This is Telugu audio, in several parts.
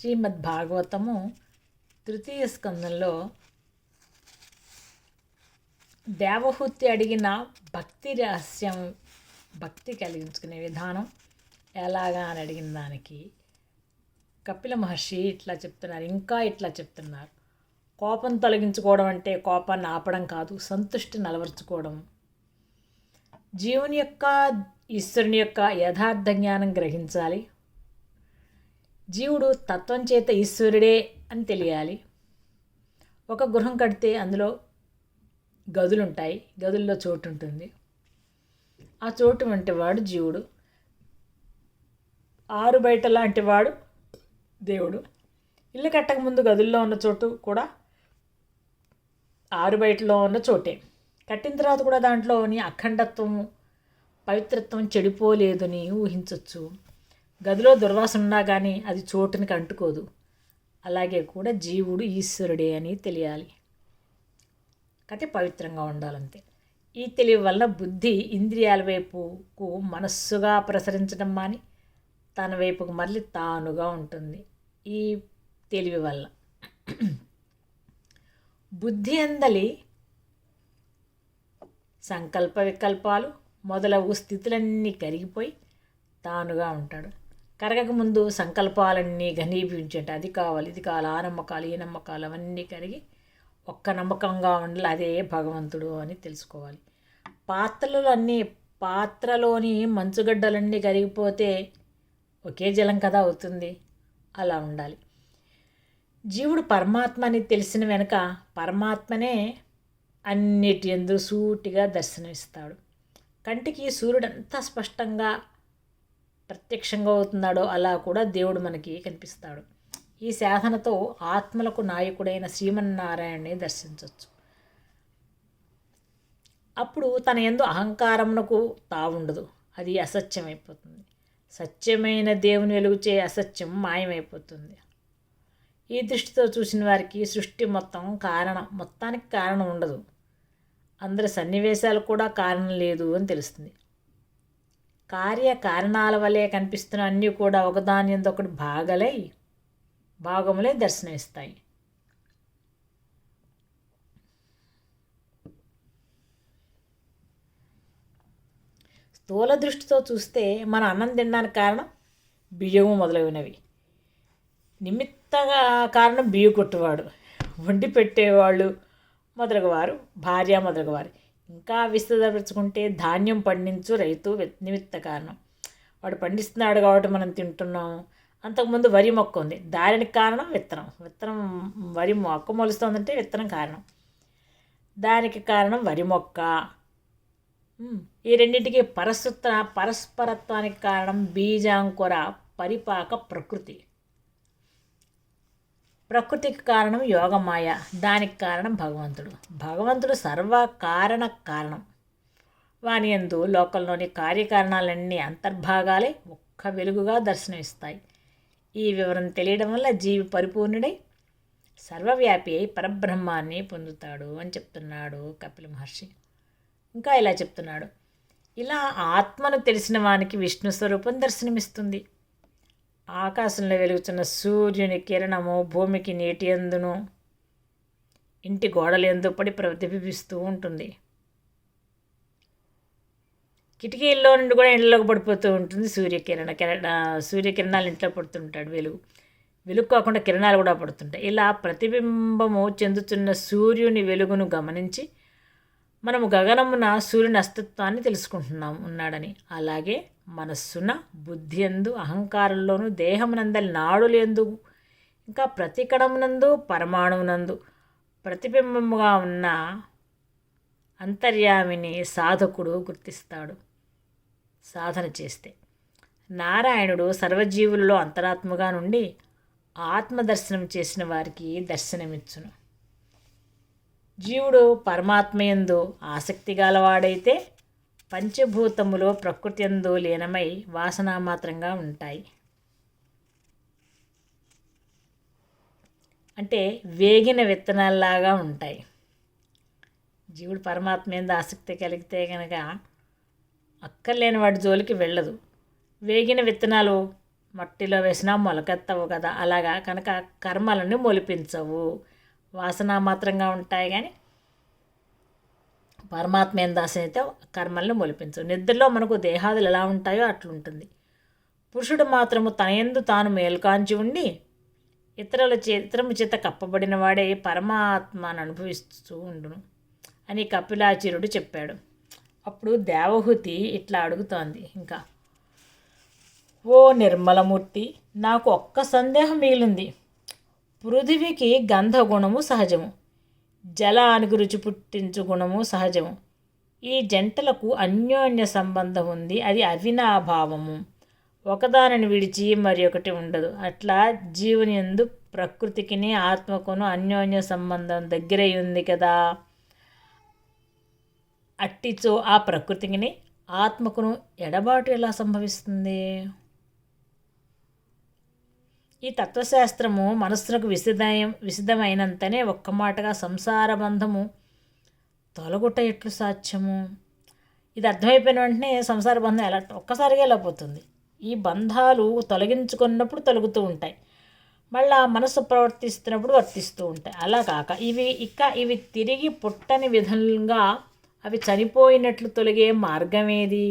శ్రీమద్ భాగవతము తృతీయ స్కందంలో దేవహూతి అడిగిన భక్తి రహస్యం, భక్తి కలిగించుకునే విధానం ఎలాగా అని అడిగిన దానికి కపిల మహర్షి ఇట్లా చెప్తున్నారు. ఇంకా ఇట్లా చెప్తున్నారు. కోపం తొలగించుకోవడం అంటే కోపాన్ని ఆపడం కాదు, సంతుష్టిని అలవర్చుకోవడం. జీవుని యొక్క, ఈశ్వరుని యొక్క యథార్థ జ్ఞానం గ్రహించాలి. జీవుడు తత్వం చేత ఈశ్వరుడే అని తెలియాలి. ఒక గృహం కడితే అందులో గదులు ఉంటాయి, గదుల్లో చోటు ఉంటుంది. ఆ చోటు వంటి వాడు జీవుడు. ఆరు బయట లాంటి వాడు దేవుడు. ఇల్లు కట్టక ముందు గదుల్లో ఉన్న చోటు కూడా ఆరు బయటలో ఉన్న చోటే. కట్టిన తర్వాత కూడా దాంట్లోని అఖండత్వము, పవిత్రత్వం చెడిపోలేదని ఊహించవచ్చు. గదిలో దుర్వాసన ఉన్నా కానీ అది చోటునికి అంటుకోదు. అలాగే కూడా జీవుడు ఈశ్వరుడే అని తెలియాలి. కథ పవిత్రంగా ఉండాలంతే. ఈ తెలివి వల్ల బుద్ధి ఇంద్రియాల వైపుకు మనస్సుగా ప్రసరించడం మాని తన వైపుకు మళ్ళీ తానుగా ఉంటుంది. ఈ తెలివి వల్ల బుద్ధి అందలి సంకల్ప వికల్పాలు మొదలగు స్థితులన్నీ కరిగిపోయి తానుగా ఉంటాడు. కరగక ముందు సంకల్పాలన్నీ ఘనీభవించంటే అది కావాలి, ఇది కావాలి, ఆ నమ్మకాలు, ఈ నమ్మకాలు అవన్నీ కరిగి ఒక్క నమ్మకంగా ఉండాలి. అదే భగవంతుడు అని తెలుసుకోవాలి. పాత్రలోని మంచుగడ్డలన్నీ కరిగిపోతే ఒకే జలం కదా అవుతుంది. అలా ఉండాలి. జీవుడు పరమాత్మ అని తెలిసిన వెనుక పరమాత్మనే అన్నిటి యందు సూటిగా దర్శనమిస్తాడు. కంటికి సూర్యుడు ఎంత స్పష్టంగా ప్రత్యక్షంగా అవుతున్నాడో అలా కూడా దేవుడు మనకి కనిపిస్తాడు. ఈ సాధనతో ఆత్మలకు నాయకుడైన శ్రీమన్నారాయణని దర్శించవచ్చు. అప్పుడు తన యందు అహంకారమునకు తావుండదు. అది అసత్యమైపోతుంది. సత్యమైన దేవుని వెలుగుచే అసత్యం మాయమైపోతుంది. ఈ దృష్టితో చూసిన వారికి సృష్టి మొత్తానికి కారణం ఉండదు. అందరి సన్నివేశాలు కూడా కారణం లేదు అని తెలుస్తుంది. కార్యకారణాల వలె కనిపిస్తున్న అన్నీ కూడా ఒకదాని యందు ఒకటి భాగములై దర్శనమిస్తాయి. స్థూల దృష్టితో చూస్తే మన అన్నం తినడానికి కారణం బియ్యము మొదలైనవి. నిమిత్త కారణం బియ్య కొట్టువాడు, వండి పెట్టేవాళ్ళు మొదలగువారు, భార్య మొదలగువారు. ఇంకా విస్తృతపరుచుకుంటే ధాన్యం పండించు రైతు నిమిత్త కారణం. వాడు పండిస్తున్నాడు కాబట్టి మనం తింటున్నాం. అంతకుముందు వరి మొక్క ఉంది, దానికి కారణం విత్తనం. వరి మొక్క మొలుస్తుందంటే విత్తనం కారణం. దానికి కారణం వరి మొక్క. ఈ రెండింటికి పరస్పరత్వానికి కారణం బీజాంకుర పరిపాక ప్రకృతికి కారణం యోగమాయ. దానికి కారణం భగవంతుడు కారణం. వాని యందు లోకంలోని కార్యకారణాలన్నీ అంతర్భాగాలే ఒక్క వెలుగుగా దర్శనమిస్తాయి. ఈ వివరం తెలియడం వల్ల జీవి పరిపూర్ణుడై సర్వవ్యాపి అయి పరబ్రహ్మాన్ని పొందుతాడు అని చెప్తున్నాడు కపిల మహర్షి. ఇంకా ఇలా చెప్తున్నాడు. ఇలా ఆత్మను తెలిసిన వానికి విష్ణు స్వరూపం దర్శనమిస్తుంది. ఆకాశంలో వెలుగుతున్న సూర్యుని కిరణము భూమికి నీటి యందును ఇంటి గోడల యందు పడి ప్రతిబింబిస్తూ ఉంటుంది. కిటికీల్లో నుండి కూడా ఇంట్లోకి పడిపోతూ ఉంటుంది. సూర్యకిరణాలు ఇంట్లో పడుతుంటాడు. వెలుగు కాకుండా కిరణాలు కూడా పడుతుంటాయి. ఇలా ప్రతిబింబము చెందుతున్న సూర్యుని వెలుగును గమనించి మనము గగనమున సూర్యుని అస్తిత్వాన్ని ఉన్నాడని. అలాగే మనస్సున, బుద్ధి యందు, అహంకారంలోను, దేహమునందలి నాడులందు, ఇంకా ప్రతి కణమునందు, పరమాణువునందు ప్రతిబింబముగా ఉన్న అంతర్యామిని సాధకుడు గుర్తిస్తాడు సాధన చేస్తే. నారాయణుడు సర్వజీవులలో అంతరాత్మగా నుండి ఆత్మదర్శనం చేసిన వారికి దర్శనమిచ్చును. జీవుడు పరమాత్మయందు ఆసక్తి గలవాడైతే పంచభూతములో ప్రకృతి యందు లీనమై వాసనామాత్రంగా ఉంటాయి. అంటే వేగిన విత్తనాల్లాగా ఉంటాయి. జీవుడు పరమాత్మ యందు ఆసక్తి కలిగితే కనుక అక్కర్లేని వాడి జోలికి వెళ్ళదు. వేగిన విత్తనాలు మట్టిలో వేసినా మొలకెత్తవు కదా, అలాగా కనుక కర్మలను మొలిపించవు. వాసన మాత్రంగా ఉంటాయి కానీ పరమాత్మ ఏం దాసం అయితే కర్మల్ని మొలిపించవు. నిద్రలో మనకు దేహాదులు ఎలా ఉంటాయో అట్లుంటుంది. పురుషుడు మాత్రము తన యందు తాను మేల్కాంచి ఉండి ఇతరము చేత కప్పబడిన వాడే పరమాత్మను అనుభవిస్తూ ఉండును అని కపిలాచార్యుడు చెప్పాడు. అప్పుడు దేవహూతి ఇట్లా అడుగుతోంది, ఇంకా ఓ నిర్మలమూర్తి, నాకు ఒక్క సందేహం మిగిలింది. పృథివికి గంధగుణము సహజము, జలానికి రుచి పుట్టించు గుణము సహజము. ఈ జంటలకు అన్యోన్య సంబంధం ఉంది, అది అవినాభావము. ఒకదానిని విడిచి మరి ఒకటి ఉండదు. అట్లా జీవుని యందు ప్రకృతికిని ఆత్మకును అన్యోన్య సంబంధం దగ్గరై ఉంది కదా. అట్టిచో ఆ ప్రకృతికిని ఆత్మకును ఎడబాటు ఎలా సంభవిస్తుంది? ఈ తత్వశాస్త్రము మనస్సునకు విశదమైనంతనే ఒక్క మాటగా సంసార బంధము తొలగుట ఎట్లు సాధ్యము? ఇది అర్థమైపోయిన వెంటనే సంసార బంధం ఎలా ఒక్కసారిగా ఎలా పోతుంది? ఈ బంధాలు తొలగించుకున్నప్పుడు తొలగుతూ ఉంటాయి, మళ్ళా మనసు ప్రవర్తిస్తున్నప్పుడు వర్తిస్తూ ఉంటాయి. అలా కాక ఇవి తిరిగి పుట్టని విధంగా అవి చనిపోయినట్లు తొలగే మార్గమేది?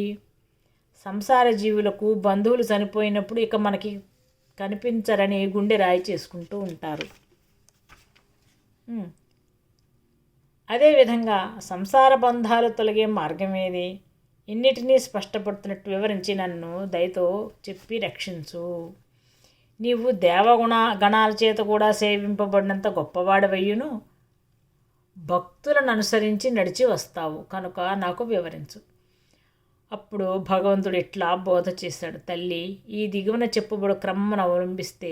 సంసార జీవులకు బంధువులు చనిపోయినప్పుడు ఇక మనకి కనిపించరని గుండె రాయి చేసుకుంటూ ఉంటారు. అదేవిధంగా సంసార బంధాలు తొలగే మార్గమేది? ఇన్నిటినీ స్పష్టపడుతున్నట్టు వివరించి నన్ను దయతో చెప్పి రక్షించు. నీవు గణాల చేత కూడా సేవింపబడినంత గొప్పవాడవయ్యును, భక్తులను అనుసరించి నడిచి వస్తావు కనుక నాకు వివరించు. అప్పుడు భగవంతుడు ఇట్లా బోధ చేశాడు. తల్లి, ఈ దిగువన చెప్పుబడు క్రమమును అవలంబిస్తే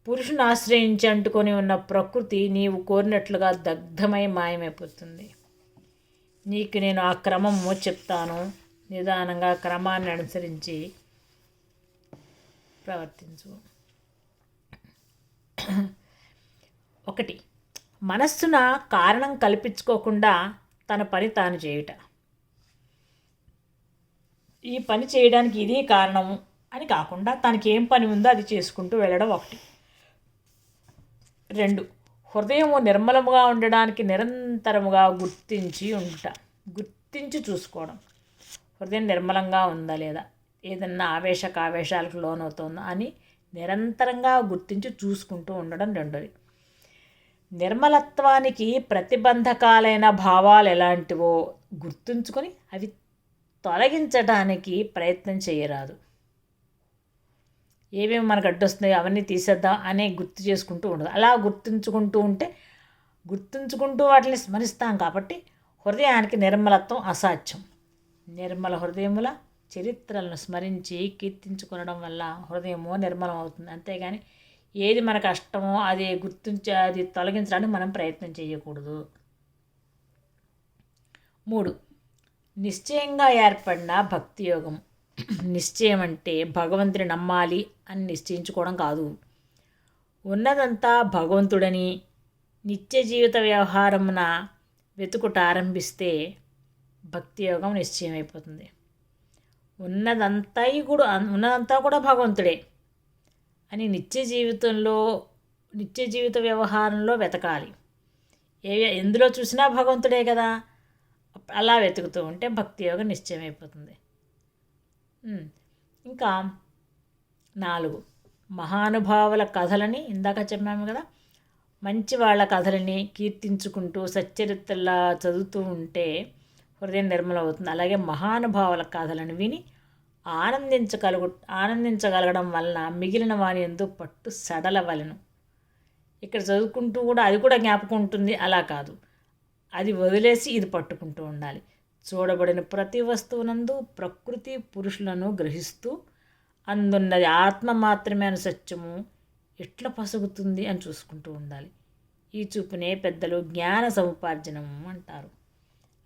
పురుషుని ఆశ్రయించి అంటుకొని ఉన్న ప్రకృతి నీవు కోరినట్లుగా దగ్ధమై మాయమైపోతుంది. నీకు నేను ఆ క్రమము చెప్తాను, నిదానంగా క్రమాన్ని అనుసరించి ప్రవర్తించు. 1. మనస్సున కారణం కల్పించుకోకుండా తన పని తాను చేయుట. ఈ పని చేయడానికి ఇది కారణము అని కాకుండా తనకి ఏం పని ఉందో అది చేసుకుంటూ వెళ్ళడం 1. 2. హృదయము నిర్మలముగా ఉండడానికి నిరంతరముగా గుర్తించి చూసుకోవడం. హృదయం నిర్మలంగా ఉందా లేదా, ఏదన్నా ఆవేశాలకు లోనవుతుందా అని నిరంతరంగా గుర్తించి చూసుకుంటూ ఉండడం 2. నిర్మలత్వానికి ప్రతిబంధకాలైన భావాలు ఎలాంటివో గుర్తుంచుకొని అవి తొలగించడానికి ప్రయత్నం చేయరాదు. ఏమేమి మనకు అడ్డొస్తున్నాయో అవన్నీ తీసేద్దాం అనే గుర్తు చేసుకుంటూ ఉండదు. అలా గుర్తుంచుకుంటూ వాటిని స్మరిస్తాం కాబట్టి హృదయానికి నిర్మలత్వం అసాధ్యం. నిర్మల హృదయముల చరిత్రలను స్మరించి కీర్తించుకొనడం వల్ల హృదయము నిర్మలం అవుతుంది. అంతేగాని ఏది మనకు కష్టమో అది అది తొలగించడానికి మనం ప్రయత్నం చేయకూడదు. 3. నిశ్చయంగా ఏర్పడిన భక్తి యోగం. నిశ్చయం అంటే భగవంతుని నమ్మాలి అని నిశ్చయించుకోవడం కాదు. ఉన్నదంతా భగవంతుడని నిత్య జీవిత వ్యవహారమున వెతుకుట ఆరంభిస్తే భక్తి యోగం నిశ్చయమైపోతుంది. ఉన్నదంతా కూడా భగవంతుడే అని నిత్య జీవిత వ్యవహారంలో వెతకాలి. ఎందులో చూసినా భగవంతుడే కదా, అలా వెతుకుతూ ఉంటే భక్తి యోగం నిశ్చయమైపోతుంది. ఇంకా 4. మహానుభావుల కథలని ఇందాక చెప్పాము కదా, మంచి వాళ్ళ కథలని కీర్తించుకుంటూ సచ్చరిత్రలా చదువుతూ ఉంటే హృదయం నిర్మలవుతుంది. అలాగే మహానుభావుల కథలను విని ఆనందించగలగడం వలన మిగిలిన వాని యందు పట్టు సడలవలెను. ఇక్కడ చదువుకుంటూ కూడా అది కూడా జ్ఞాపకం ఉంటుంది, అలా కాదు, అది వదిలేసి ఇది పట్టుకుంటూ ఉండాలి. చూడబడిన ప్రతి వస్తువునందు ప్రకృతి పురుషులను గ్రహిస్తూ అందున్నది ఆత్మ మాత్రమే అని సత్యము ఎట్లా పసుగుతుంది అని చూసుకుంటూ ఉండాలి. ఈ చూపునే పెద్దలు జ్ఞాన సముపార్జనము అంటారు.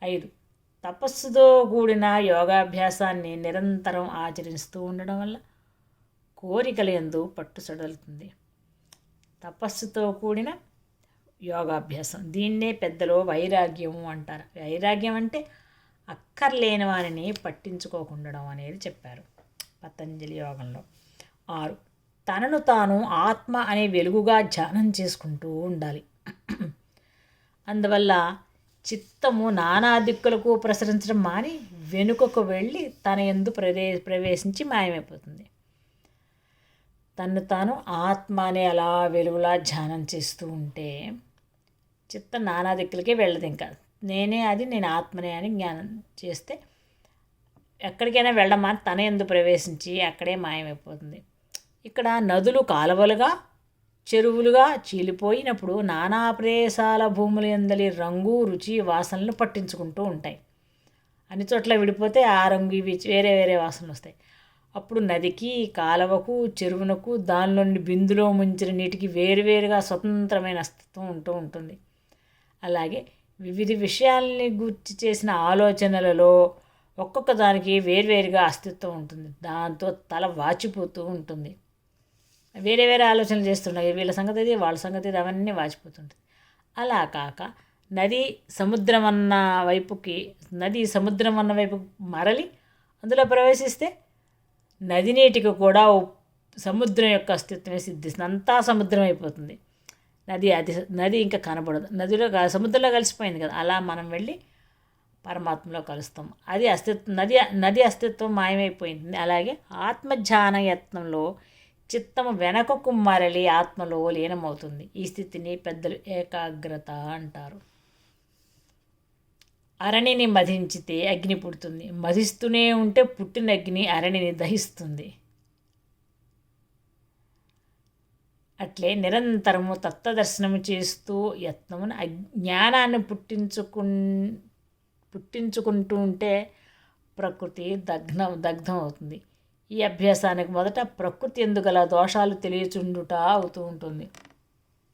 5. తపస్సుతో కూడిన యోగాభ్యాసాన్ని నిరంతరం ఆచరిస్తూ ఉండడం వల్ల కోరికల యందు పట్టు సడలుతుంది. తపస్సుతో కూడిన యోగాభ్యాసం, దీన్నే పెద్దలు వైరాగ్యము అంటారు. వైరాగ్యం అంటే అక్కర్లేని వారిని పట్టించుకోకుండడం అనేది చెప్పారు పతంజలి యోగంలో. 6. తనను తాను ఆత్మ అనే వెలుగుగా ధ్యానం చేసుకుంటూ ఉండాలి. అందువల్ల చిత్తము నానా దిక్కులకు ప్రసరించడం మాని వెనుకకు వెళ్ళి తన యందు ప్రవేశించి మాయమైపోతుంది. తను తాను ఆత్మ అనే అలా వెలుగులా ధ్యానం చేస్తూ ఉంటే చిత్తం నానా దిక్కులకే వెళ్ళదు. ఇంకా నేను ఆత్మనే అని జ్ఞానం చేస్తే ఎక్కడికైనా వెళ్ళమా తన యందు ప్రవేశించి అక్కడే మాయమైపోతుంది. ఇక్కడ నదులు కాలువలుగా చెరువులుగా చీలిపోయినప్పుడు నానా ప్రదేశాల భూముల యందలి రంగు రుచి వాసనలు పట్టించుకుంటూ ఉంటాయి. అన్ని చోట్ల విడిపోతే ఆ రంగు ఇవి వేరే వేరే వాసనలు వస్తాయి. అప్పుడు నదికి కాలువకు చెరువునకు దానిలోని బిందులో ముంచిన నీటికి వేరువేరుగా స్వతంత్రమైన అస్తిత్వం ఉంటూ ఉంటుంది. అలాగే వివిధ విషయాల్ని గుర్తి చేసిన ఆలోచనలలో ఒక్కొక్క దానికి వేరువేరుగా అస్తిత్వం ఉంటుంది. దాంతో తల వాచిపోతూ ఉంటుంది. వేరే వేరే ఆలోచనలు చేస్తుండగా వీళ్ళ సంగతి ఇది వాళ్ళ సంగతి ఇది అవన్నీ వాచిపోతుంటుంది. అలా కాక నది సముద్రం అన్న వైపు మరలి అందులో ప్రవేశిస్తే నది నీటికి కూడా సముద్రం యొక్క అస్తిత్వమే సిద్ధిస్తుంది. అంతా సముద్రం అయిపోతుంది. నది ఇంకా కనబడదు. సముద్రంలో కలిసిపోయింది కదా. అలా మనం వెళ్ళి పరమాత్మలో కలుస్తాం. అది అస్తిత్వం నది అస్తిత్వం మాయమైపోయింది. అలాగే ఆత్మధ్యాన యత్నంలో చిత్తము వెనకకు మరలి ఆత్మలో లీనమవుతుంది. ఈ స్థితిని పెద్దలు ఏకాగ్రత అంటారు. అరణిని మధించితే అగ్ని పుడుతుంది. మధిస్తూనే ఉంటే పుట్టిన అగ్ని అరణిని దహిస్తుంది. అట్లే నిరంతరము తత్వదర్శనము చేస్తూ యత్నమును జ్ఞానాన్ని పుట్టించుకుంటూ ఉంటే ప్రకృతి దగ్ధం అవుతుంది. ఈ అభ్యాసానికి మొదట ప్రకృతి ఎందుగల దోషాలు తెలియచుండుట అవుతూ ఉంటుంది.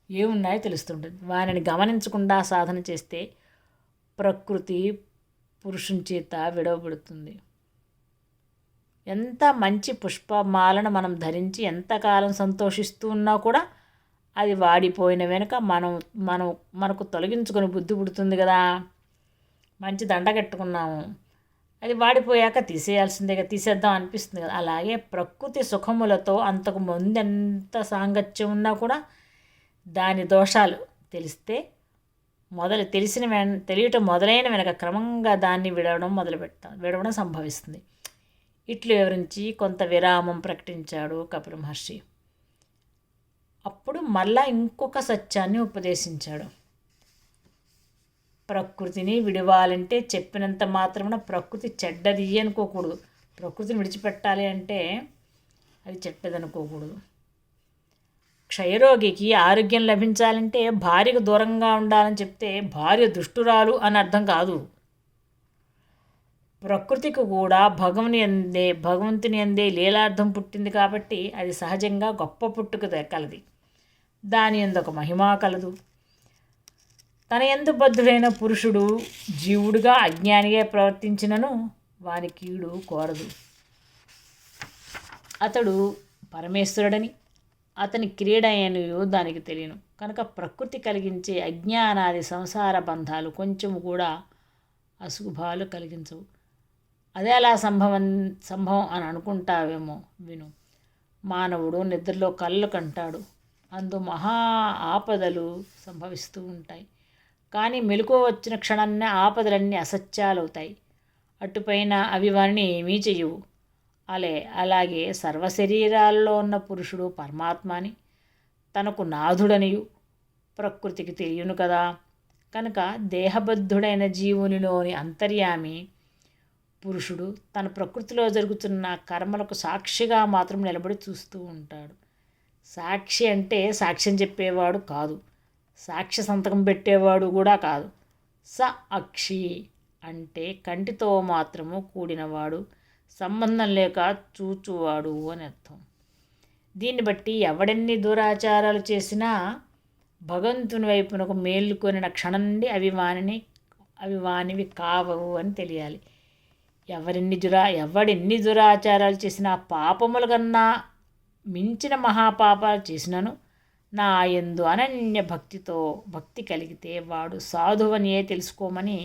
ఏమున్నాయో తెలుస్తుంటుంది. వారిని గమనించకుండా సాధన చేస్తే ప్రకృతి పురుషుని చేత విడవబడుతుంది. ఎంత మంచి పుష్పమాలను మనం ధరించి ఎంతకాలం సంతోషిస్తూ ఉన్నా కూడా అది వాడిపోయిన వెనుక మనకు తొలగించుకొని బుద్ధి పుడుతుంది కదా. మంచి దండ కట్టుకున్నాము, అది వాడిపోయాక తీసేద్దాం అనిపిస్తుంది కదా. అలాగే ప్రకృతి సుఖములతో అంతకు ముందు ఎంత సాంగత్యం ఉన్నా కూడా దాని దోషాలు తెలియటం మొదలైన వెనక క్రమంగా దాన్ని విడవడం సంభవిస్తుంది. ఇట్లు వివరించి కొంత విరామం ప్రకటించాడు కపిల మహర్షి. అప్పుడు మళ్ళా ఇంకొక సత్యాన్ని ఉపదేశించాడు. ప్రకృతిని విడవాలంటే చెప్పినంత మాత్రమున ప్రకృతి చెడ్డది అనుకోకూడదు. ప్రకృతిని విడిచిపెట్టాలి అంటే అది చెడ్డదనుకోకూడదు. క్షయరోగికి ఆరోగ్యం లభించాలంటే భార్యకు దూరంగా ఉండాలని చెప్తే భార్య దుష్టురాలు అని అర్థం కాదు. ప్రకృతికి కూడా భగవంతుని అందే లీలార్థం పుట్టింది కాబట్టి అది సహజంగా గొప్ప పుట్టుక కలది. దాని యందు ఒక మహిమా కలదు. తన యందు బద్ధుడైన పురుషుడు జీవుడుగా అజ్ఞానిగా ప్రవర్తించినను వాని కీడు కోరదు. అతడు పరమేశ్వరుడని అతని క్రీడ అయినయో దానికి తెలియను కనుక ప్రకృతి కలిగించే అజ్ఞానాది సంసార బంధాలు కొంచెం కూడా అశుభాలు కలిగించవు. అదే అలా సంభవం అని అనుకుంటావేమో విను. మానవుడు నిద్రలో కళ్ళు కంటాడు. అందు మహా ఆపదలు సంభవిస్తూ ఉంటాయి. కానీ మెలకువ వచ్చిన క్షణాన్నే ఆపదలన్నీ అసత్యాలవుతాయి. అటుపైన అవి వారిని ఏమీ చెయ్యవు. అలాగే సర్వశరీరాల్లో ఉన్న పురుషుడు పరమాత్మని తనకు నాథుడనియు ప్రకృతికి తెలియను కదా. కనుక దేహబద్ధుడైన జీవునిలోని అంతర్యామి పురుషుడు తన ప్రకృతిలో జరుగుతున్న కర్మలకు సాక్షిగా మాత్రం నిలబడి చూస్తూ ఉంటాడు. సాక్షి అంటే సాక్ష్యం చెప్పేవాడు కాదు, సాక్ష్య సంతకం పెట్టేవాడు కూడా కాదు. అక్షి అంటే కంటితో మాత్రము కూడినవాడు, సంబంధం లేక చూచువాడు అని అర్థం. దీన్ని బట్టి ఎవడెన్ని దురాచారాలు చేసినా భగవంతుని వైపునకు మేలుకొనిన క్షణం నుండి అవి వానివి కావవు అని తెలియాలి. ఎవడెన్ని దురాచారాలు చేసినా పాపముల కన్నా మించిన మహాపాపాలు చేసినను నా యందు అనన్య భక్తి కలిగితే వాడు సాధువనియే తెలుసుకోమని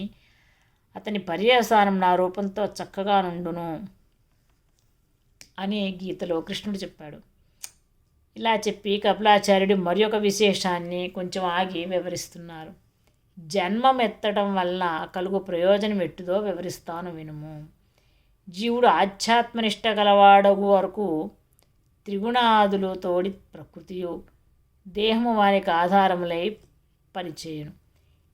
అతని పర్యవసానం నా రూపంతో చక్కగా నుండును అని గీతలో కృష్ణుడు చెప్పాడు. ఇలా చెప్పి కపిలాచార్యుడు మరి ఒక విశేషాన్ని కొంచెం ఆగి వివరిస్తున్నారు. జన్మమెత్తడం వల్ల కలుగు ప్రయోజనం ఎట్టుదో వివరిస్తాను వినుము. జీవుడు ఆధ్యాత్మనిష్ట గలవాడగు వరకు త్రిగుణాదులు తోడి ప్రకృతియు దేహము వానికి ఆధారములై పనిచేయును.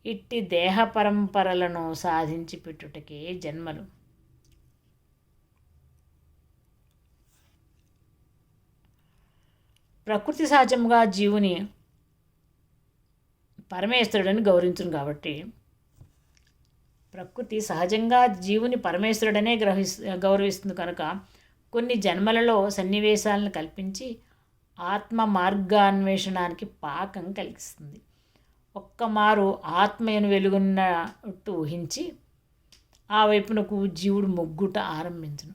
ఇట్టి దేహ పరంపరలను సాధించి పెట్టుటకే జన్మలు. ప్రకృతి సహజంగా జీవుని పరమేశ్వరుడని గౌరవించును కాబట్టి ప్రకృతి సహజంగా జీవుని పరమేశ్వరుడనే గౌరవిస్తుంది కనుక కొన్ని జన్మలలో సన్నివేశాలను కల్పించి ఆత్మ మార్గాన్వేషణానికి పాకం కలిగిస్తుంది. ఒక్కమారు ఆత్మయను వెలుగున్నట్టు ఊహించి ఆ వైపునకు జీవుడు మొగ్గుట ఆరంభించును.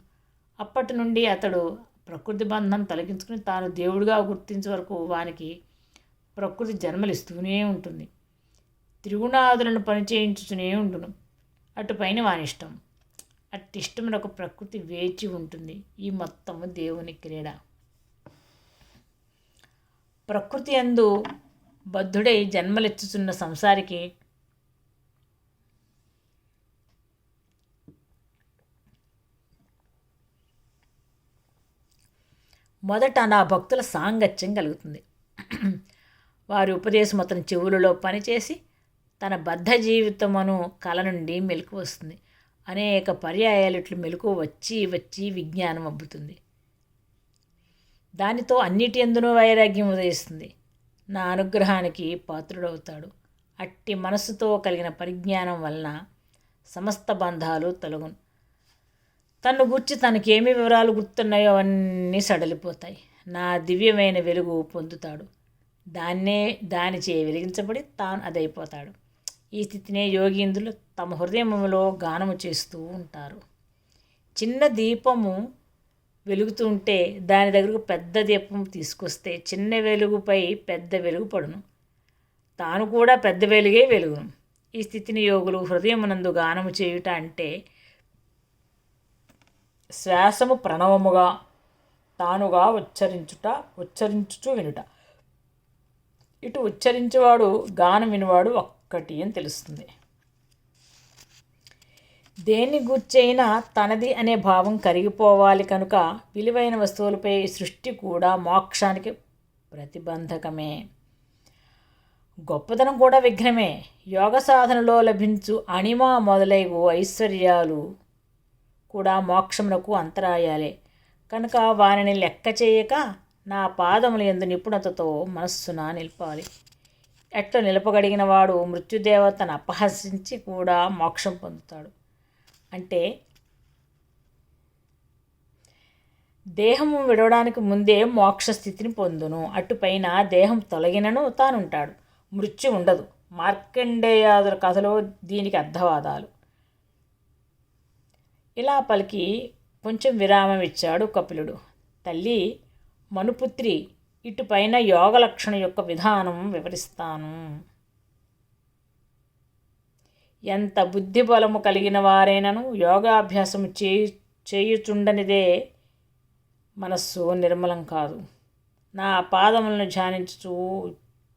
అప్పటి నుండి అతడు ప్రకృతి బంధం తొలగించుకుని తాను దేవుడిగా గుర్తించే వరకు వానికి ప్రకృతి జన్మలిస్తూనే ఉంటుంది. త్రిగుణాదులను పనిచేయించుతూనే ఉండును. అటుపైన వాని ఇష్టం. అట్టిష్టమునకు ప్రకృతి వేచి ఉంటుంది. ఈ మొత్తము దేవుని క్రీడ. ప్రకృతి యందు బద్ధుడై జన్మలెత్తుతున్న సంసారికి మొదట నా భక్తుల సాంగత్యం కలుగుతుంది. వారి ఉపదేశం అతని చెవులలో పనిచేసి తన బద్ధ జీవితమును కల నుండి మెలకు వస్తుంది. అనేక పర్యాయాలు ఇట్లు మెలకు వచ్చి వచ్చి విజ్ఞానం అబ్బుతుంది. దానితో అన్నిటి యందునూ వైరాగ్యం ఉదయిస్తుంది. నా అనుగ్రహానికి పాత్రుడవుతాడు. అట్టి మనస్సుతో కలిగిన పరిజ్ఞానం వలన సమస్త బంధాలు తొలగును. తన్ను గూర్చి తనకేమి వివరాలు గుర్తున్నాయో అవన్నీ సడలిపోతాయి. నా దివ్యమైన వెలుగు పొందుతాడు. దానిచే వెలిగించబడి తాను అదైపోతాడు. ఈ స్థితినే యోగీంద్రులు తమ హృదయములో గానము చేస్తూ ఉంటారు. చిన్న దీపము వెలుగుతుంటే దాని దగ్గరకు పెద్ద దీపం తీసుకొస్తే చిన్న వెలుగుపై పెద్ద వెలుగు పడును. తాను కూడా పెద్ద వెలుగే వెలుగును. ఈ స్థితిని యోగులు హృదయమునందు గానము చేయుట అంటే శ్వాసము ప్రణవముగా తానుగా ఉచ్చరించుచు వినుట. ఇటు ఉచ్చరించేవాడు గానం వినివాడు ఒక్కటి అని తెలుస్తుంది. దేని గూర్చైనా తనది అనే భావం కరిగిపోవాలి కనుక విలువైన వస్తువులపై సృష్టి కూడా మోక్షానికి ప్రతిబంధకమే. గొప్పతనం కూడా విఘ్నమే. యోగ సాధనలో లభించు అణిమ మొదలైన ఐశ్వర్యాలు కూడా మోక్షమునకు అంతరాయాలే కనుక వారిని లెక్క చేయక నా పాదముల యందు నిపుణతతో మనస్సున నిలపాలి. ఎట్లా నిలపగలిగిన వాడు మృత్యుదేవతను అపహసించి కూడా మోక్షం పొందుతాడు. అంటే దేహము విడవడానికి ముందే మోక్ష స్థితిని పొందును. అటుపైన దేహం తొలగినను తానుంటాడు. మృత్యు ఉండదు. మార్కండేయాదుల కథలో దీనికి అర్థవాదాలు. ఇలా పలికి కొంచెం విరామం ఇచ్చాడు కపిలుడు. తల్లి మనుపుత్రి, ఇటుపైన యోగ లక్షణ యొక్క విధానం వివరిస్తాను. ఎంత బుద్ధి బలము కలిగిన వారైనను యోగాభ్యాసము చేయుచుండనిదే మనస్సు నిర్మలం కాదు. నా పాదములను ధ్యానించుచు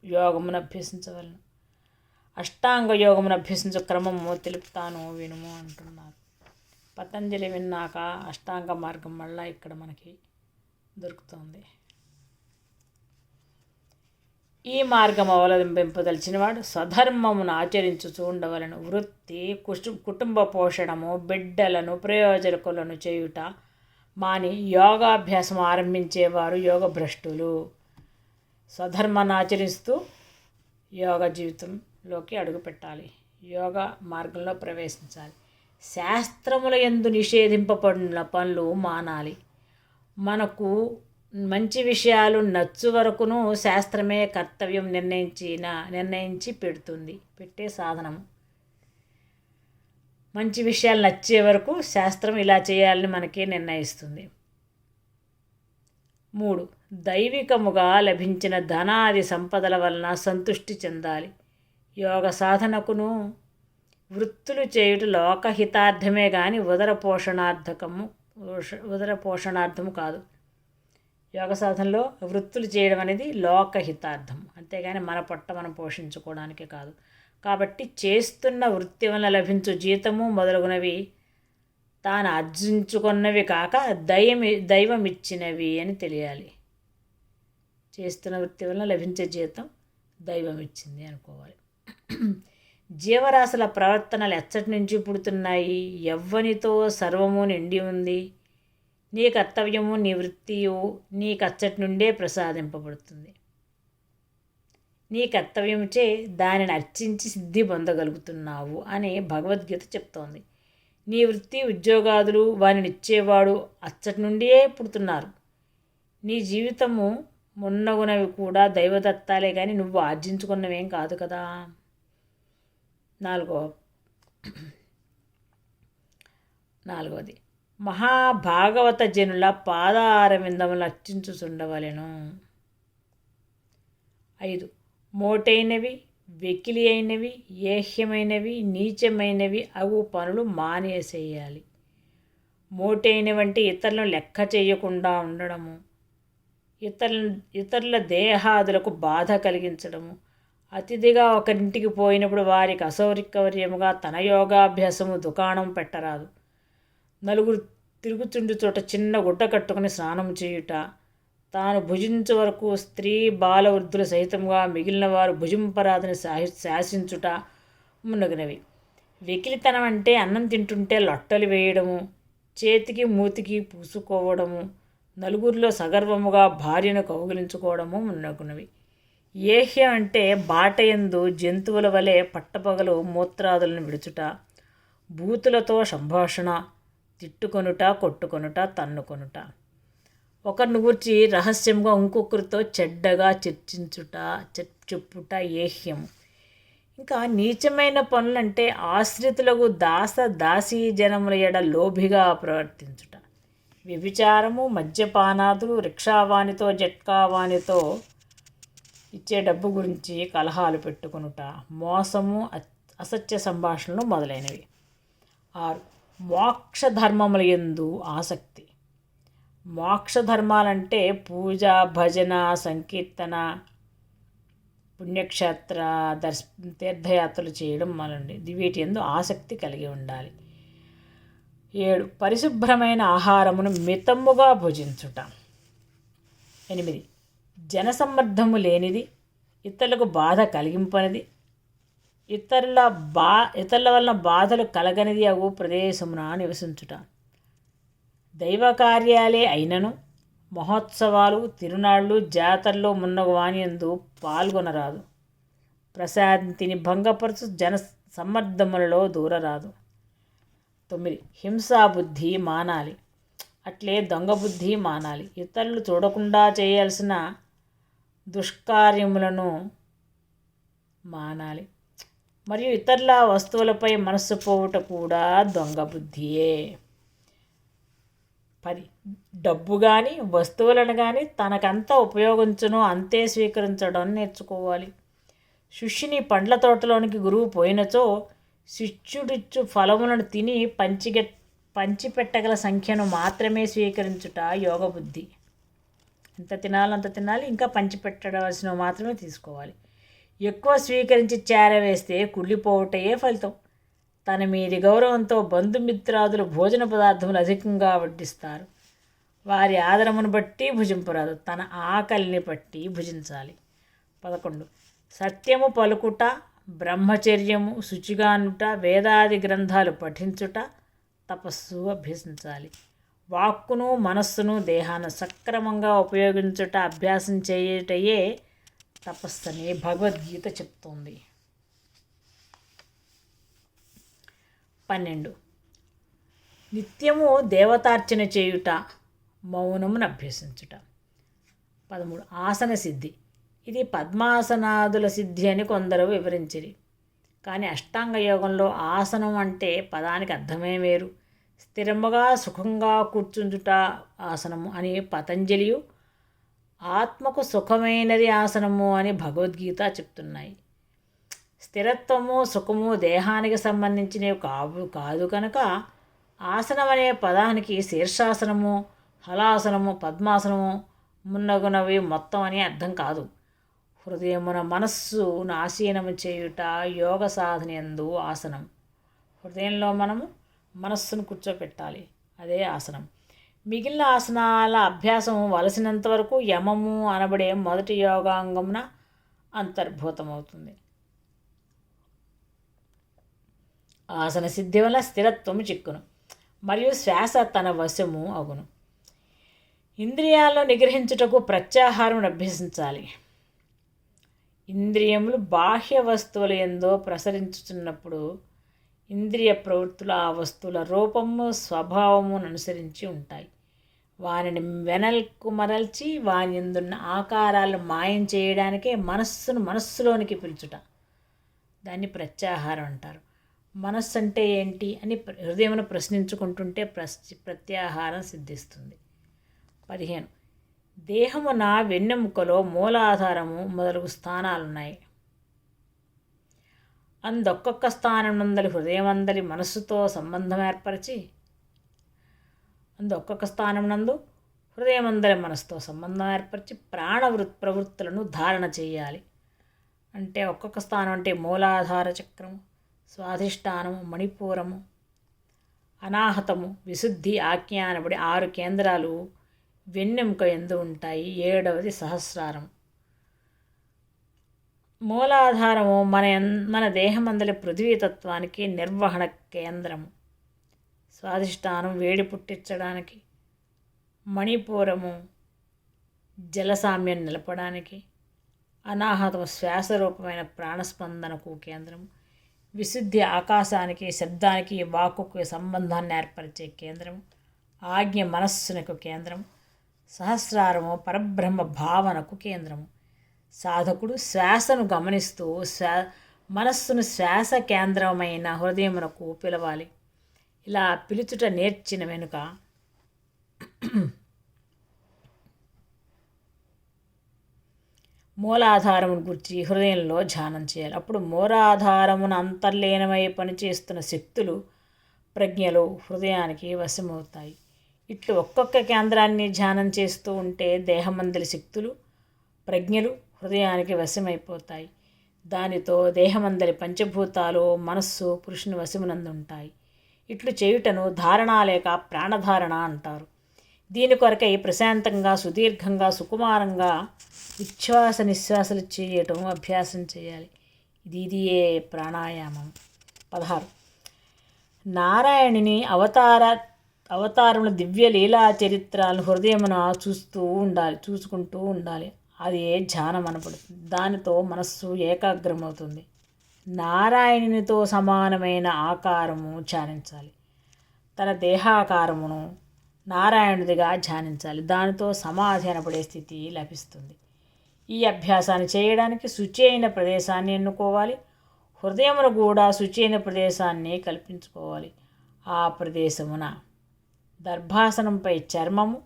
యోగమును అభ్యసించవలను. అష్టాంగ యోగమును అభ్యసించే క్రమము తెలుపుతాను వినుము అంటున్నారు. పతంజలి విన్నాక అష్టాంగ మార్గం మళ్ళా ఇక్కడ మనకి దొరుకుతుంది. ఈ మార్గం అవలంబింపదలిచినవాడు స్వధర్మమును ఆచరించుచూ ఉండవలను. వృత్తి, కుటుంబ పోషణము, బిడ్డలను ప్రయోజకులను చేయుట మాని యోగాభ్యాసం ఆరంభించేవారు యోగభ్రష్టులు. స్వధర్మాన్ని ఆచరిస్తూ యోగ జీవితంలోకి అడుగుపెట్టాలి. యోగ మార్గంలో ప్రవేశించాలి. శాస్త్రముల యందు నిషేధింపబడిన పనులు మానాలి. మనకు మంచి విషయాలు నచ్చు వరకును శాస్త్రమే కర్తవ్యం నిర్ణయించి పెట్టే సాధనము. మంచి విషయాలు నచ్చే వరకు శాస్త్రం ఇలా చేయాలని మనకి నిర్ణయిస్తుంది. 3. దైవికముగా లభించిన ధనాది సంపదల వలన సంతృష్టి చెందాలి. యోగ సాధనకును వృత్తులు చేయుట లోకహితార్థమే కానీ ఉదర పోషణార్థము కాదు. యోగ సాధనలో వృత్తులు చేయడం అనేది లోకహితార్థం, అంతేగాని మన పొట్ట మనం పోషించుకోవడానికే కాదు. కాబట్టి చేస్తున్న వృత్తి వల్ల లభించు జీతము మొదలగునవి తాను ఆర్జించుకున్నవి కాక దైవం ఇచ్చినవి అని తెలియాలి. చేస్తున్న వృత్తి వల్ల లభించే జీతం దైవం ఇచ్చింది అనుకోవాలి. జీవరాశుల ప్రవర్తనలు ఎచ్చటి నుంచి పుడుతున్నాయి? ఎవ్వనితో సర్వము నిండి ఉంది. నీ కర్తవ్యము నీ వృత్తియు నీ కచ్చటి నుండే ప్రసాదింపబడుతుంది. నీ కర్తవ్యముచే దానిని అర్చించి సిద్ధి పొందగలుగుతున్నావు అని భగవద్గీత చెప్తోంది. నీ వృత్తి ఉద్యోగాదులు వానిని ఇచ్చేవాడు అచ్చటి నుండే పుడుతున్నారు. నీ జీవితము మున్నగునవి కూడా దైవదత్తాలే కానీ నువ్వు ఆర్జించుకున్నవేం కాదు కదా. నాలుగవది మహాభాగవత జనుల పాదారవిందములు అర్చించుచుండవలెను. 5 మోటైనవి వెకిలి అయినవి ఏహ్యమైనవి నీచమైనవి అగు పనులు మానేసేయాలి. మోటైనవంటే ఇతరులను లెక్క చేయకుండా ఉండడము, ఇతరుల దేహాదులకు బాధ కలిగించడము, అతిథిగా ఒకరింటికి పోయినప్పుడు వారికి అసౌకర్యముగా తన యోగాభ్యాసము దుకాణం పెట్టరాదు. నలుగురు తిరుగుచుండు చోట చిన్న గుడ్డ కట్టుకుని స్నానం చేయుట, తాను భుజించు వరకు స్త్రీ బాలవృద్ధుల సహితంగా మిగిలిన వారు భుజింపరాదని శాసించుట మున్నగినవి. వెకిలితనం అంటే అన్నం తింటుంటే లొట్టలు వేయడము, చేతికి మూతికి పూసుకోవడము, నలుగురిలో సగర్వముగా భార్యను కౌగిలించుకోవడము మున్నగునవి. ఏహ్యం అంటే బాటయందు జంతువుల వలె పట్టపగలు మూత్రాదులను విడుచుట, బూతులతో సంభాషణ, తిట్టుకొనుట, కొట్టుకొనుట, తన్నుకొనుట, ఒకరిని గూర్చి రహస్యంగా ఇంకొకరితో చెడ్డగా చెప్పుట ఏహ్యం. ఇంకా నీచమైన పనులంటే ఆశ్రితులకు దాసీ జనముల ఎడ లోభిగా ప్రవర్తించుట, వ్యభిచారము, మద్యపానాదులు, రిక్షావానితో జట్కావానితో ఇచ్చే డబ్బు గురించి కలహాలు పెట్టుకొనుట, మోసము, అసత్య సంభాషణలు మొదలైనవి. 6 మోక్ష ధర్మముల యందు ఆసక్తి. మోక్ష ధర్మాలంటే పూజ, భజన, సంకీర్తన, పుణ్యక్షేత్ర తీర్థయాత్రలు చేయడం మొదలండి వీటి యందు ఆసక్తి కలిగి ఉండాలి. 7 పరిశుభ్రమైన ఆహారమును మితముగా భుజించుట. 8 జనసమ్మర్ధము లేనిది, ఇతరులకు బాధ కలిగింపనిది, ఇతరుల వలన బాధలు కలగనిది అగు ప్రదేశమున నివసించుట. దైవ కార్యాలే అయినను మహోత్సవాలు, తిరునాళ్ళు, జాతరలో మున్నగు వానియందు పాల్గొనరాదు. ప్రశాంతిని భంగపరచు జన సమ్మర్ధములలో దూరరాదు. 9 హింసాబుద్ధి మానాలి. అట్లే దొంగ బుద్ధి మానాలి. ఇతరులు చూడకుండా చేయాల్సిన దుష్కార్యములను మానాలి. మరియు ఇతరుల వస్తువులపై మనస్సు పోవుట కూడా దొంగ బుద్ధియే. 10 డబ్బు కానీ వస్తువులను కానీ తనకంత ఉపయోగించునో అంతే స్వీకరించడం నేర్చుకోవాలి. శిష్యుని పండ్ల తోటలోనికి గురువు పోయినచో శిష్యుడిచ్చు ఫలములను తిని పంచిపెట్టగల సంఖ్యను మాత్రమే స్వీకరించుట యోగబుద్ధి. ఎంత తినాలో అంత తినాలి, ఇంకా పంచిపెట్టవలసినవి మాత్రమే తీసుకోవాలి. ఎక్కువ స్వీకరించి చేరవేస్తే కుళ్ళిపోవటయే ఫలితం. తన మీది గౌరవంతో బంధుమిత్రాదులు భోజన పదార్థములు అధికంగా వడ్డిస్తారు. వారి ఆదరమును బట్టి భుజింపరాదు, తన ఆకలిని బట్టి భుజించాలి. 11 సత్యము పలుకుట, బ్రహ్మచర్యము, శుచిగానుట, వేదాది గ్రంథాలు పఠించుట, తపస్సు అభ్యసించాలి. వాక్కును మనస్సును దేహాన్ని సక్రమంగా ఉపయోగించుట అభ్యాసం చేయుటయే తపస్సని భగవద్గీత చెప్తోంది. 12 నిత్యము దేవతార్చన చేయుట, మౌనమును అభ్యసించుట. 13 ఆసన సిద్ధి. ఇది పద్మాసనాదుల సిద్ధి అని కొందరు వివరించిరి. కానీ అష్టాంగ యోగంలో ఆసనం అంటే పదానికి అర్థమే వేరు. స్థిరముగా సుఖంగా కూర్చుంచుట ఆసనము అని పతంజలియు, ఆత్మకు సుఖమైనది ఆసనము అని భగవద్గీత చెప్తున్నాయి. స్థిరత్వము, సుఖము దేహానికి సంబంధించినవి కాదు కనుక ఆసనం అనే పదానికి శీర్షాసనము, హలాసనము, పద్మాసనము మున్నగునవి మొత్తం అని అర్థం కాదు. హృదయమున మనస్సును ఆసీనము చేయుట యోగ సాధన యందు ఆసనం. హృదయంలో మనము మనస్సును కూర్చోపెట్టాలి, అదే ఆసనం. మిగిలిన ఆసనాల అభ్యాసం వలసినంత వరకు యమము అనబడే మొదటి యోగాంగమున అంతర్భూతమవుతుంది. ఆసన సిద్ధి వల్ల స్థిరత్వము చిక్కును మరియు శ్వాస తన వశము అగును. ఇంద్రియాలను నిగ్రహించుటకు ప్రత్యాహారం అభ్యసించాలి. ఇంద్రియములు బాహ్య వస్తువుల యందు ప్రసరించుతున్నప్పుడు ఇంద్రియ ప్రవృత్తులు ఆ వస్తువుల రూపము స్వభావమును అనుసరించి ఉంటాయి. వానిని వెనల్కు మరల్చి వాని యందున్న ఆకారాలను మాయం చేయడానికే మనస్సులోనికి పిలుచుట. దాన్ని ప్రత్యాహారం అంటారు. మనస్సు అంటే ఏంటి అని హృదయమును ప్రశ్నించుకుంటుంటే ప్రత్యాహారం సిద్ధిస్తుంది. 15. దేహమున వెన్నెముకలో మూలాధారము మొదలగు స్థానాలున్నాయి. అందొక్కొక్క స్థానం నందలి హృదయమందలి మనస్సుతో సంబంధం ఏర్పరిచి ఒక్కొక్క స్థానం నందు హృదయమందలి మనసుతో సంబంధం ఏర్పరిచి ప్రవృత్తులను ధారణ చేయాలి. అంటే ఒక్కొక్క స్థానం అంటే మూలాధార చక్రము, స్వాధిష్టానము, మణిపూరము, అనాహతము, విశుద్ధి, ఆజ్ఞ అనబడి 6 కేంద్రాలు వెన్నెముక యందు ఉంటాయి. 7వది సహస్రారం. మూలాధారము మన దేహమందలి పృథ్వీతత్వానికి నిర్వహణ కేంద్రము. స్వాధిష్టానం వేడి పుట్టించడానికి, మణిపూరము జలసామ్యం నిలపడానికి, అనాహతము శ్వాసరూపమైన ప్రాణస్పందనకు కేంద్రము, విశుద్ధి ఆకాశానికి, శబ్దానికి, వాక్కుకు సంబంధాన్ని ఏర్పరిచే కేంద్రము, ఆజ్ఞ మనస్సునకు కేంద్రము, సహస్రారము పరబ్రహ్మ భావనకు కేంద్రము. సాధకుడు శ్వాసను గమనిస్తూ మనస్సును శ్వాస కేంద్రమైన హృదయమునకు పిలవాలి. ఇలా పిలుచుట నేర్చిన వెనుక మూలాధారమును గురించి హృదయంలో ధ్యానం చేయాలి. అప్పుడు మూలాధారమున అంతర్లీనమై పనిచేస్తున్న శక్తులు, ప్రజ్ఞలు హృదయానికి వశమవుతాయి. ఇట్లు ఒక్కొక్క కేంద్రాన్ని ధ్యానం చేస్తూ ఉంటే దేహమందలి శక్తులు, ప్రజ్ఞలు హృదయానికి వశమైపోతాయి. దానితో దేహమందలి పంచభూతాలు, మనస్సు పురుషుని వశమునందుంటాయి. ఇట్లు చేయుటను ధారణ లేక ప్రాణధారణ అంటారు. దీని కొరకై ప్రశాంతంగా, సుదీర్ఘంగా, సుకుమారంగా ఉచ్ఛ్వాస నిశ్వాసలు చేయటం అభ్యాసం చేయాలి. ఇదియే ప్రాణాయామం. 16. నారాయణుని అవతారముల దివ్య లీలా చరిత్రలను హృదయమున చూసుకుంటూ ఉండాలి. అది ధ్యానం అనబడుతుంది. దానితో మనస్సు ఏకాగ్రమవుతుంది. నారాయణునితో సమానమైన ఆకారము ధ్యానించాలి. తన దేహాకారమును నారాయణుడిగా ధ్యానించాలి. దానితో సమాధి అనబడే స్థితి లభిస్తుంది. ఈ అభ్యాసాన్ని చేయడానికి శుచి అయిన ప్రదేశాన్ని ఎన్నుకోవాలి. హృదయమును కూడా శుచి అయిన ప్రదేశాన్ని కల్పించుకోవాలి. ఆ ప్రదేశమున దర్భాసనంపై చర్మము,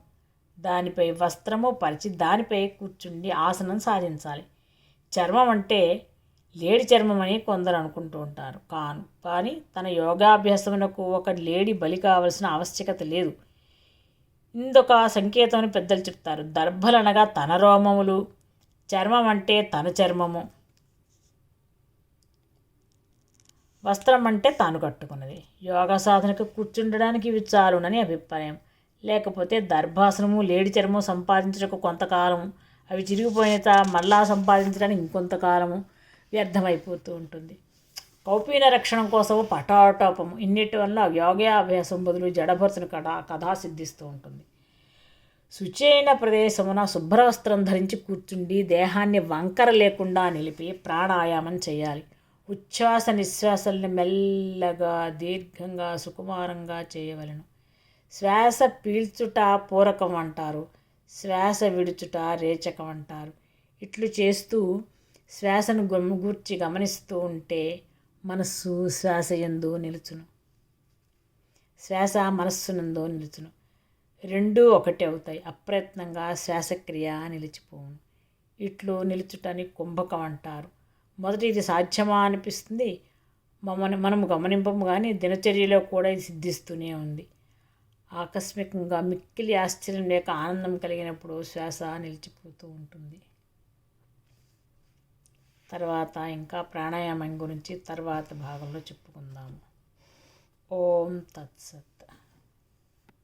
దానిపై వస్త్రము పరిచి దానిపై కూర్చుండి ఆసనం సాధించాలి. చర్మం అంటే లేడి చర్మం అని కొందరు అనుకుంటూ ఉంటారు. కానీ తన యోగాభ్యాసమునకు ఒక లేడి బలి కావలసిన ఆవశ్యకత లేదు. ఇందొక సంకేతం అని పెద్దలు చెప్తారు. దర్భలనగా తన రోమములు, చర్మం అంటే తన చర్మము, వస్త్రం అంటే తాను కట్టుకున్నది. యోగా సాధనకు కూర్చుండడానికి ఇవి చాలునని అభిప్రాయం. లేకపోతే దర్భాసనము, లేడి చర్మం సంపాదించడానికి కొంతకాలము, అవి చిరిగిపోయిన మళ్ళా సంపాదించడానికి ఇంకొంతకాలము వ్యర్థమైపోతూ ఉంటుంది. కౌపీన రక్షణ కోసము పటాటోపము ఇన్నిటి వల్ల యోగాభ్యాసం బదులు జడభర్చుని కథ సిద్ధిస్తూ ఉంటుంది. శుచి అయిన ప్రదేశమున శుభ్రవస్త్రం ధరించి కూర్చుండి దేహాన్ని వంకర లేకుండా నిలిపి ప్రాణాయామం చేయాలి. ఉచ్ఛ్వాస నిశ్వాసాలను మెల్లగా, దీర్ఘంగా, సుకుమారంగా చేయవలెను. శ్వాస పీల్చుట పూరకం అంటారు, శ్వాస విడుచుట రేచకం అంటారు. ఇట్లు చేస్తూ శ్వాసను గూర్చి గమనిస్తూ ఉంటే మనస్సు శ్వాస యందు నిలుచును, శ్వాస మనస్సునందు నిలుచును. రెండూ ఒకటి అవుతాయి. అప్రయత్నంగా శ్వాసక్రియ నిలిచిపోవును. ఇట్లు నిలుచుటని కుంభకం అంటారు. మొదట ఇది సాధ్యమా అనిపిస్తుంది, మనము గమనింపము కానీ దినచర్యలో కూడా ఇది సిద్ధిస్తూనే ఉంది. ఆకస్మికంగా మిక్కిలి ఆశ్చర్యం లేక ఆనందం కలిగినప్పుడు శ్వాస నిలిచిపోతూ ఉంటుంది. తర్వాత ఇంకా ప్రాణాయామం గురించి తర్వాత భాగంలో చెప్పుకుందాము. ఓం తత్సత్.